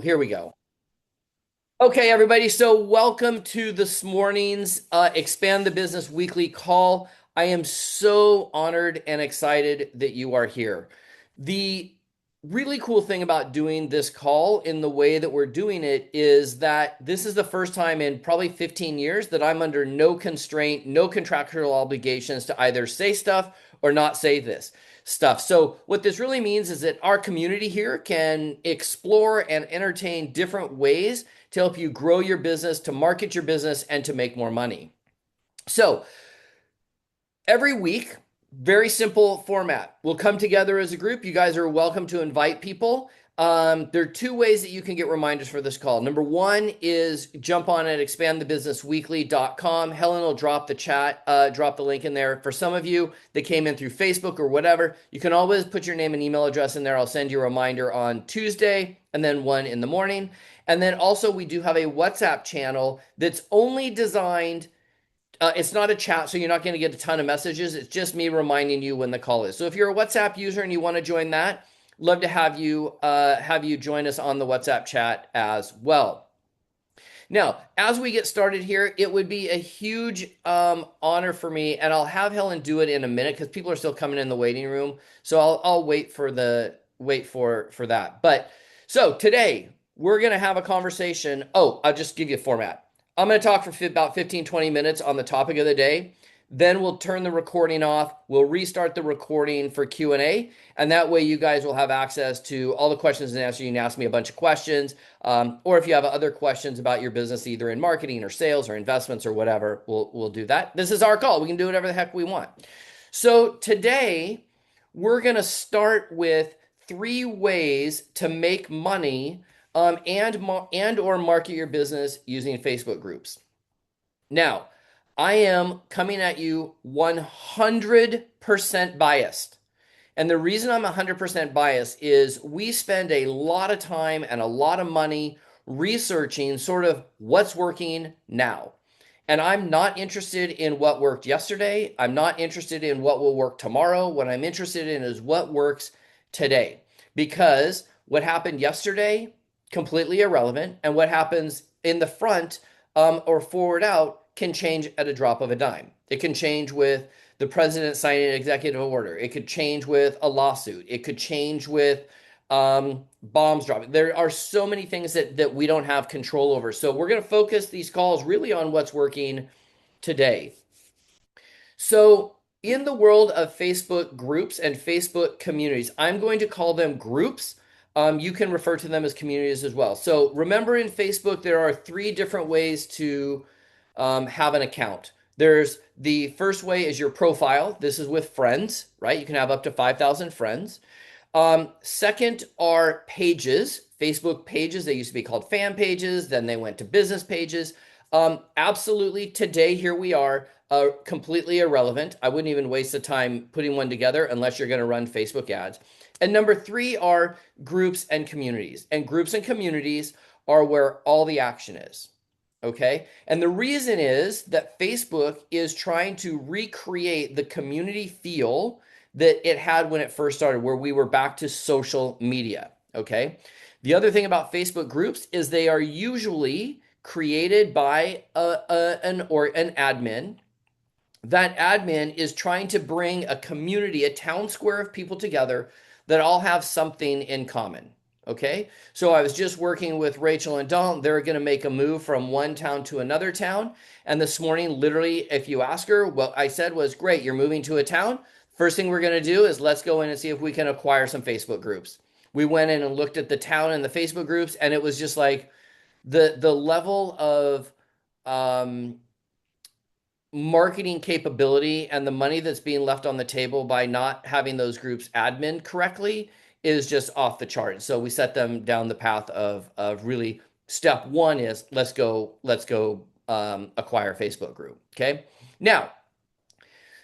Here we go. Okay, everybody. So, welcome to this morning's Expand the Business Weekly call. I am so honored and excited that you are here. The really cool thing about doing this call in the way that we're doing it is that this is the first time in probably 15 years that I'm under no constraint, no contractual obligations to either say stuff or not say this stuff. So, what this really means is that our community here can explore and entertain different ways to help you grow your business, to market your business, and to make more money. So, every week, very simple format. We'll come together as a group. You guys are welcome to invite people. There are two ways that you can get reminders for this call. Number one is jump on at expandthebusinessweekly.com. Helen will drop drop the link in there. For some of you that came in through Facebook or whatever, you can always put your name and email address in there. I'll send you a reminder on Tuesday and then one in the morning. And then also, we do have a WhatsApp channel that's only designed it's not a chat, so you're not going to get a ton of messages. It's just me reminding you when the call is. So if you're a WhatsApp user and you want to join that, love to have you join us on the WhatsApp chat as well. Now, as we get started here, it would be a huge honor for me, and I'll have Helen do it in a minute because people are still coming in the waiting room. So I'll wait for that. But so today we're gonna have a conversation. Oh, I'll just give you a format. I'm going to talk for about 15, 20 minutes on the topic of the day. Then we'll turn the recording off. We'll restart the recording for Q&A. And that way you guys will have access to all the questions and answers. You can ask me a bunch of questions. Or if you have other questions about your business, either in marketing or sales or investments or whatever, we'll do that. This is our call. We can do whatever the heck we want. So today we're going to start with 3 ways to make money and or market your business using Facebook groups. Now, I am coming at you 100% biased. And the reason I'm 100% biased is we spend a lot of time and a lot of money researching sort of what's working now. And I'm not interested in what worked yesterday. I'm not interested in what will work tomorrow. What I'm interested in is what works today. Because what happened yesterday, completely irrelevant. And what happens in the front or forward out can change at a drop of a dime. It can change with the president signing an executive order. It could change with a lawsuit. It could change with bombs dropping. There are so many things that we don't have control over. So we're going to focus these calls really on what's working today. So in the world of Facebook groups and Facebook communities, I'm going to call them groups. You can refer to them as communities as well. So remember, in Facebook, there are 3 different ways to have an account. There's the first way is your profile. This is with friends, right? You can have up to 5,000 friends. Second are pages, Facebook pages. They used to be called fan pages. Then they went to business pages. Absolutely, today, here we are, completely irrelevant. I wouldn't even waste the time putting one together unless you're going to run Facebook ads. And number 3 are groups and communities. And groups and communities are where all the action is. Okay. And the reason is that Facebook is trying to recreate the community feel that it had when it first started, where we were back to social media. Okay. The other thing about Facebook groups is they are usually created by an admin. That admin is trying to bring a community, a town square of people together that all have something in common. Okay, so I was just working with Rachel and Don. They're going to make a move from one town to another town. And this morning, literally, if you ask her, what I said was, great, you're moving to a town. First thing we're going to do is let's go in and see if we can acquire some Facebook groups. We went in and looked at the town and the Facebook groups, and it was just like the level of marketing capability and the money that's being left on the table by not having those groups admin correctly is just off the chart. So we set them down the path of really step 1 is let's go acquire a Facebook group. Okay. Now,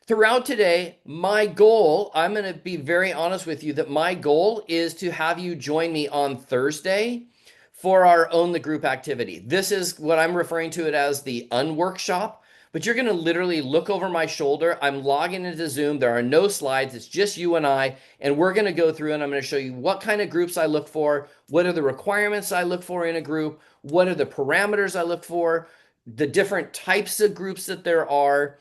throughout today, my goal, I'm going to be very honest with you that my goal is to have you join me on Thursday for our Own the Group activity. This is what I'm referring to it as the unworkshop. but you're going to literally look over my shoulder. I'm logging into Zoom. There are no slides. It's just you and I. And we're going to go through and I'm going to show you what kind of groups I look for. What are the requirements I look for in a group? What are the parameters I look for? The different types of groups that there are.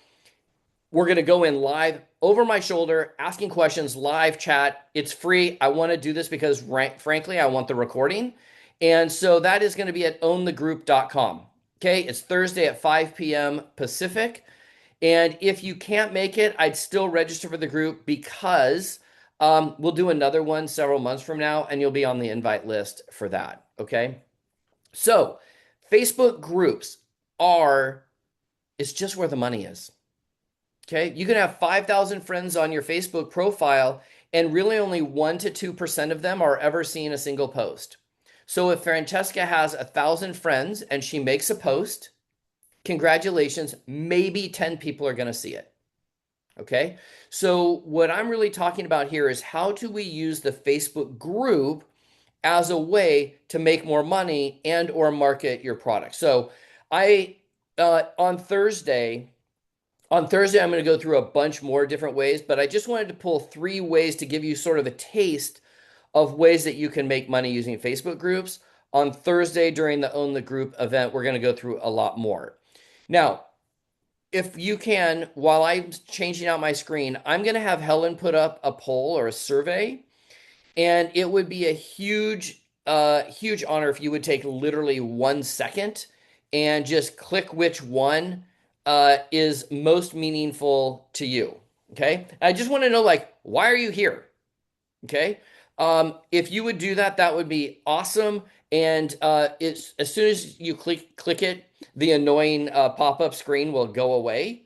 We're going to go in live over my shoulder, asking questions, live chat. It's free. I want to do this because, frankly, I want the recording. And so that is going to be at ownthegroup.com. Okay, it's Thursday at 5 p.m. Pacific. And if you can't make it, I'd still register for the group because we'll do another one several months from now and you'll be on the invite list for that. Okay, so Facebook groups it's just where the money is. Okay, you can have 5,000 friends on your Facebook profile, and really only 1 to 2% of them are ever seeing a single post. So if Francesca has 1,000 friends and she makes a post, congratulations, maybe 10 people are going to see it. Okay, so what I'm really talking about here is how do we use the Facebook group as a way to make more money and or market your product. So I on Thursday I'm going to go through a bunch more different ways, but I just wanted to pull 3 ways to give you sort of a taste of ways that you can make money using Facebook groups. On Thursday during the Own the Group event, we're going to go through a lot more. Now, if you can, while I'm changing out my screen, I'm going to have Helen put up a poll or a survey, and it would be a huge honor if you would take literally 1 second and just click which one is most meaningful to you. Okay. I just want to know, like, why are you here? Okay. If you would do that, that would be awesome. And it's as soon as you click it, the annoying pop-up screen will go away.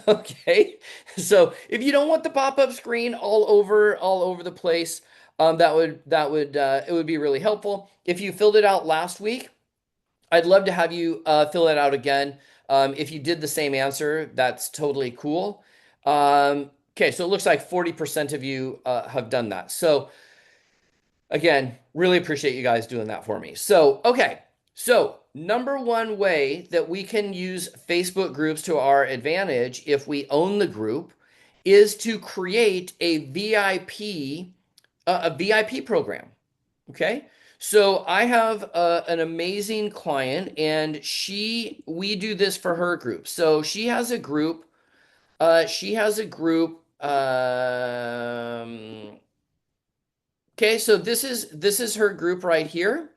Okay. So if you don't want the pop-up screen all over the place, it would be really helpful. If you filled it out last week, I'd love to have you fill it out again. If you did the same answer, that's totally cool. Okay, so it looks like 40% of you have done that. So again, really appreciate you guys doing that for me. So, okay, so number one way that we can use Facebook groups to our advantage if we own the group is to create a VIP program. Okay. So I have an amazing client and we do this for her group. So she has a group, okay. So this is her group right here.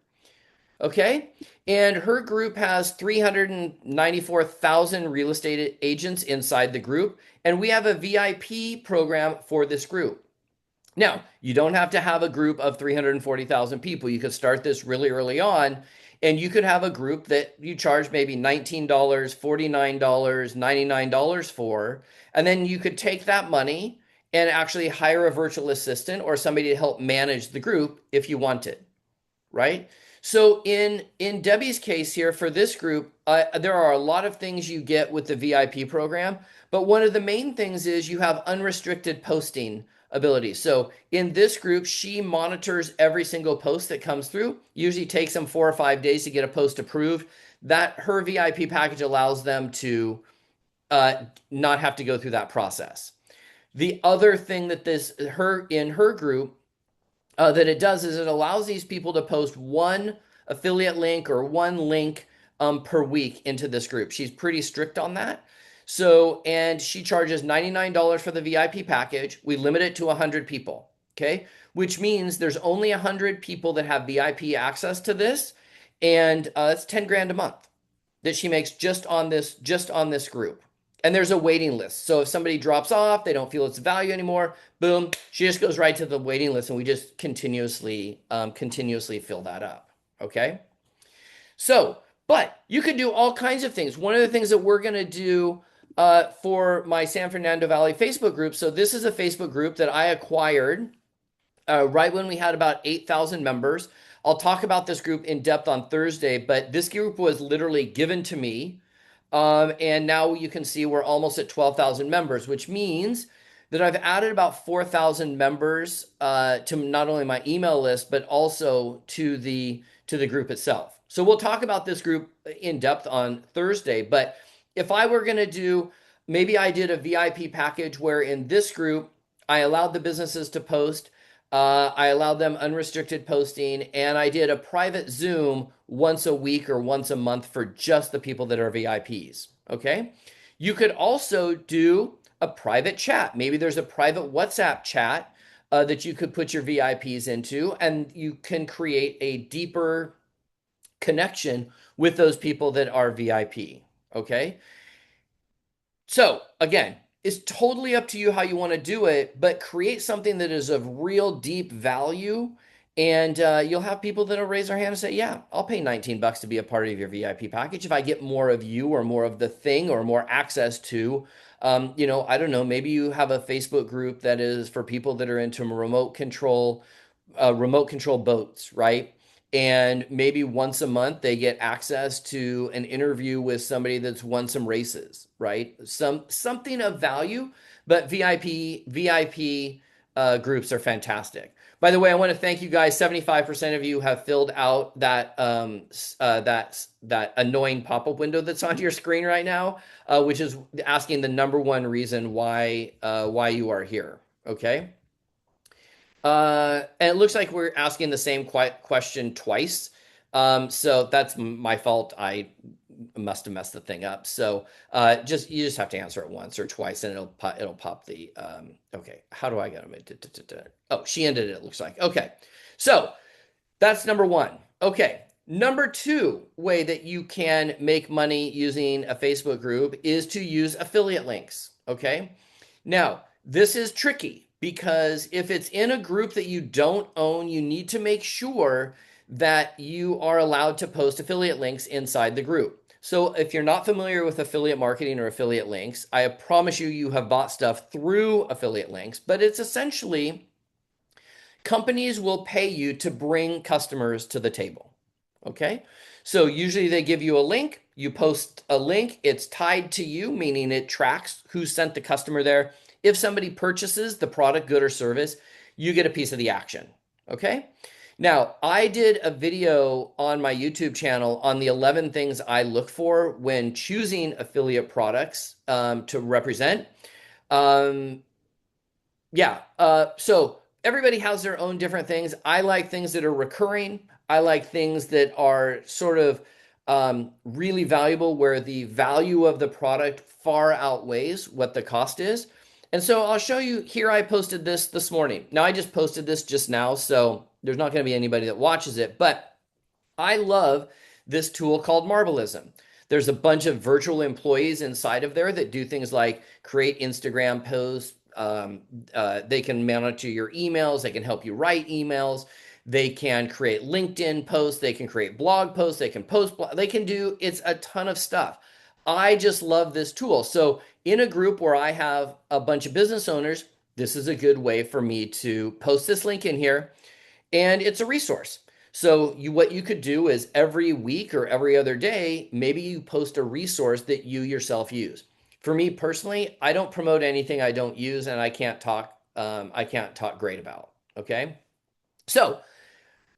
Okay. And her group has 394,000 real estate agents inside the group. And we have a VIP program for this group. Now, you don't have to have a group of 340,000 people. You could start this really early on, and you could have a group that you charge maybe $19, $49, $99 for, and then you could take that money and actually hire a virtual assistant or somebody to help manage the group if you wanted, right? So in Debbie's case here for this group, there are a lot of things you get with the VIP program, but one of the main things is you have unrestricted posting ability. So in this group, she monitors every single post that comes through. Usually takes them 4 or 5 days to get a post approved. That her VIP package allows them to not have to go through that process. The other thing that in her group that it does is it allows these people to post one affiliate link or one link per week into this group. She's pretty strict on that. So, and she charges $99 for the VIP package. We limit it to 100 people, okay? Which means there's only 100 people that have VIP access to this, and it's 10 grand a month that she makes just on this group. And there's a waiting list. So if somebody drops off, they don't feel its value anymore, boom, she just goes right to the waiting list, and we just continuously fill that up, okay? So, but you can do all kinds of things. One of the things that we're going to do for my San Fernando Valley Facebook group. So this is a Facebook group that I acquired right when we had about 8,000 members. I'll talk about this group in depth on Thursday, but this group was literally given to me. And now you can see we're almost at 12,000 members, which means that I've added about 4,000 members to not only my email list, but also to the group itself. So we'll talk about this group in depth on Thursday, but if I were going to do, maybe I did a VIP package where in this group, I allowed the businesses to post, I allowed them unrestricted posting, and I did a private Zoom once a week or once a month for just the people that are VIPs. Okay. You could also do a private chat. Maybe there's a private WhatsApp chat that you could put your VIPs into, and you can create a deeper connection with those people that are VIP. Okay. So again, it's totally up to you how you want to do it, but create something that is of real deep value. And you'll have people that'll raise their hand and say, yeah, I'll pay 19 bucks to be a part of your VIP package if I get more of you or more of the thing or more access to, I don't know, maybe you have a Facebook group that is for people that are into remote control boats, right? And maybe once a month they get access to an interview with somebody that's won some races, right? Something of value, but VIP groups are fantastic. By the way, I want to thank you guys. 75% of you have filled out that annoying pop-up window that's on your screen right now, which is asking the number one reason why you are here. Okay. And it looks like we're asking the same question twice. So that's my fault. I must have messed the thing up. So you just have to answer it once or twice, and it'll pop the okay. How do I get them? Oh, she ended it. It looks like okay. So that's number one. Okay. Number two way that you can make money using a Facebook group is to use affiliate links. Okay. Now, this is tricky because if it's in a group that you don't own, you need to make sure that you are allowed to post affiliate links inside the group. So if you're not familiar with affiliate marketing or affiliate links, I promise you have bought stuff through affiliate links, but it's essentially companies will pay you to bring customers to the table. Okay. So usually they give you a link, you post a link, it's tied to you, meaning it tracks who sent the customer there. If somebody purchases the product, good, or service, you get a piece of the action. Okay. Now, I did a video on my YouTube channel on the 11 things I look for when choosing affiliate products to represent. Um, yeah. So everybody has their own different things. I like things that are recurring. I like things that are sort of really valuable, where the value of the product far outweighs what the cost is. And so I'll show you here. I posted this morning. Now, I just posted this just now, so there's not going to be anybody that watches it, but I love this tool called Marbleism. There's a bunch of virtual employees inside of there that do things like create Instagram posts. They can monitor your emails. They can help you write emails. They can create LinkedIn posts. They can create blog posts. They can they can do, it's a ton of stuff. I just love this tool. So in a group where I have a bunch of business owners, this is a good way for me to post this link in here, and it's a resource. So what you could do is every week or every other day, maybe you post a resource that you yourself use. For me personally, I don't promote anything I don't use, and I can't talk great about. Okay. So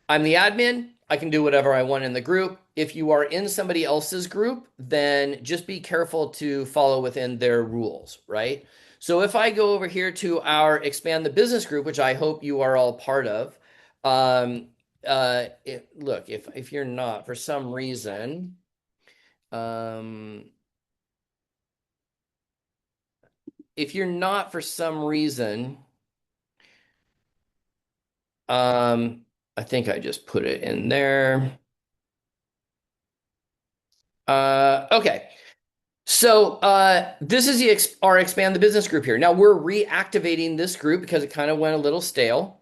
I'm the admin. I can do whatever I want in the group. If you are in somebody else's group, then just be careful to follow within their rules, right? So if I go over here to our Expand the Business group, which I hope you are all part of, look, if you're not for some reason, um, if you're not for some reason, I think I just put it in there. Okay. So this is our Expand the Business group here. Now we're reactivating this group because it kind of went a little stale.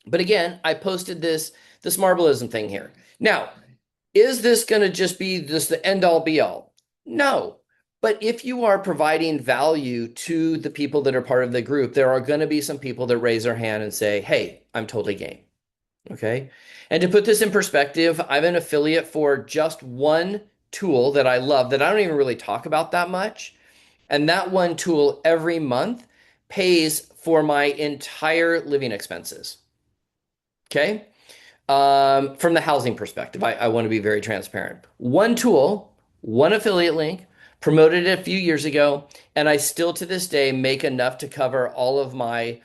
But again, I posted this Marbleism thing here. Now, is this going to just be just the end all be all? No. But if you are providing value to the people that are part of the group, there are going to be some people that raise their hand and say, hey, I'm totally game. Okay. And to put this in perspective, I'm an affiliate for just one tool that I love that I don't even really talk about that much. And that one tool every month pays for my entire living expenses. Okay. From the housing perspective, I want to be very transparent. One tool, one affiliate link Promoted it a few years ago, and I still to this day make enough to cover all of my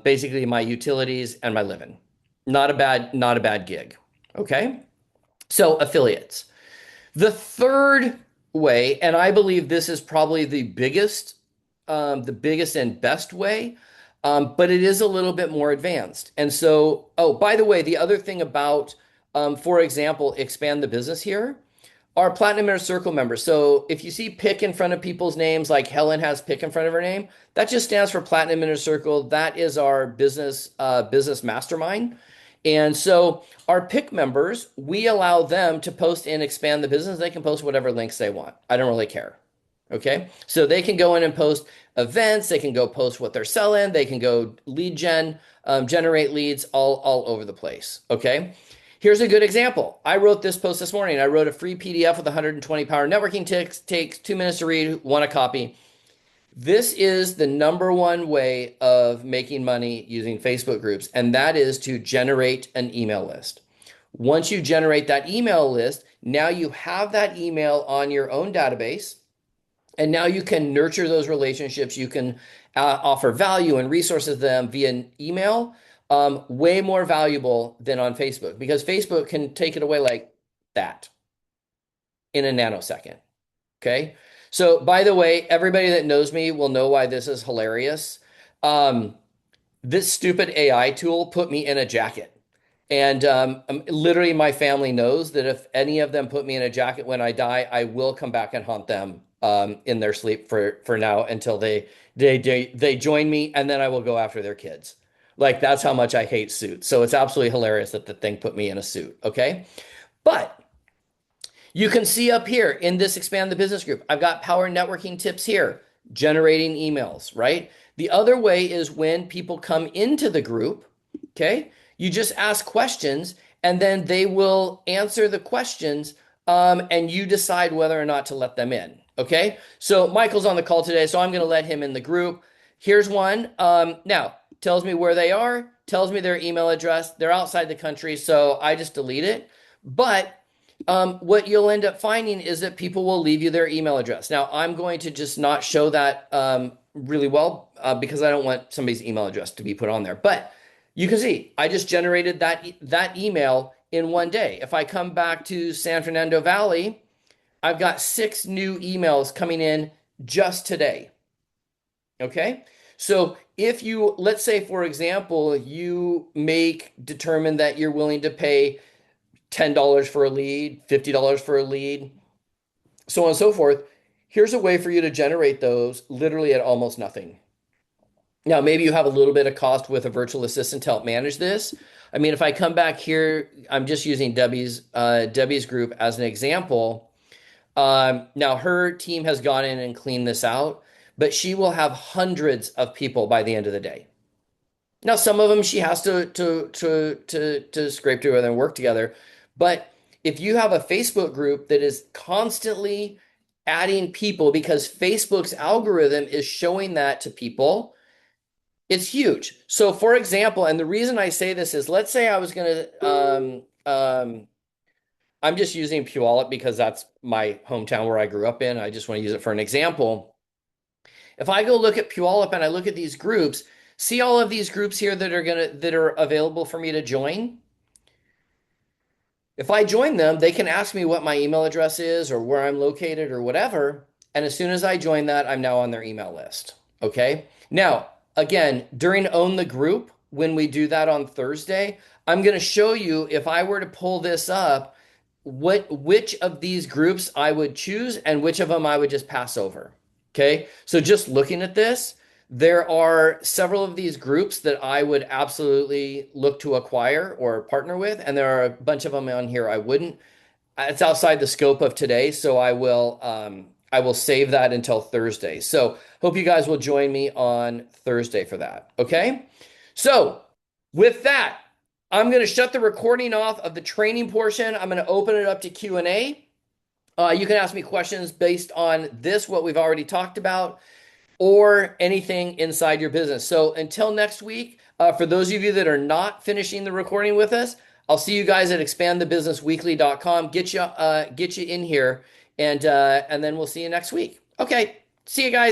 basically my utilities and my living. Not a bad gig. Okay. So affiliates. The third way, and I believe this is probably the biggest and best way, but it is a little bit more advanced. And so, oh, by the way, the other thing about, for example, expand the business here are platinum inner circle members. So if you see pick in front of people's names, like Helen has pick in front of her name, that just stands for platinum inner circle. That is our business mastermind. And so our pick members, we allow them to post and expand the business. They can post whatever links they want. I don't really care. Okay. So they can go in and post events. They can go post what they're selling. They can go lead gen, generate leads all over the place. Okay. Here's a good example. I wrote this post this morning. I wrote a free PDF with 120 power networking tips, takes 2 minutes to read, want a copy. This is the number one way of making money using Facebook groups, and that is to generate an email list. Once you generate that email list, now you have that email on your own database, and now you can nurture those relationships. You can offer value and resources to them via email, way more valuable than on Facebook, because Facebook can take it away like that in a nanosecond. Okay. So, by the way, everybody that knows me will know why this is hilarious. This stupid AI tool put me in a jacket. And literally, my family knows that if any of them put me in a jacket when I die, I will come back and haunt them in their sleep for now until they join me, and then I will go after their kids. Like, that's how much I hate suits. So it's absolutely hilarious that the thing put me in a suit. Okay. But you can see up here in this expand the business group, I've got power networking tips here, generating emails, right? The other way is when people come into the group, okay? You just ask questions and then they will answer the questions, and you decide whether or not to let them in, okay? So Michael's on the call today, so I'm going to let him in the group. Here's one. Now, tells me where they are, tells me their email address. They're outside the country, so I just delete it. But what you'll end up finding is that people will leave you their email address. Now, I'm going to just not show that really well because I don't want somebody's email address to be put on there. But you can see I just generated that email in one day. If I come back to San Fernando Valley, I've got 6 new emails coming in just today. Okay. So if you, let's say, for example, you determine that you're willing to pay $10 for a lead, $50 for a lead, so on and so forth. Here's a way for you to generate those literally at almost nothing. Now, maybe you have a little bit of cost with a virtual assistant to help manage this. I mean, if I come back here, I'm just using Debbie's group as an example. Now, her team has gone in and cleaned this out, but she will have hundreds of people by the end of the day. Now, some of them she has to scrape together and work together. But if you have a Facebook group that is constantly adding people because Facebook's algorithm is showing that to people, it's huge. So, for example, and the reason I say this is, let's say I was going to, I'm just using Puyallup because that's my hometown where I grew up in. I just want to use it for an example. If I go look at Puyallup and I look at these groups, see all of these groups here that are available for me to join. If I join them, they can ask me what my email address is or where I'm located or whatever. And as soon as I join that, I'm now on their email list. Okay. Now, again, during Own the Group, when we do that on Thursday, I'm going to show you, if I were to pull this up, which of these groups I would choose and which of them I would just pass over. Okay. So just looking at this, there are several of these groups that I would absolutely look to acquire or partner with, and there are a bunch of them on here I wouldn't. It's outside the scope of today, so I will save that until Thursday. So hope you guys will join me on Thursday for that. Okay. So with that, I'm going to shut the recording off of the training portion. I'm going to open it up to Q&A. You can ask me questions based on this, what we've already talked about, or anything inside your business. So until next week, for those of you that are not finishing the recording with us, I'll see you guys at expandthebusinessweekly.com. Get you in here And then we'll see you next week. Okay, see you guys.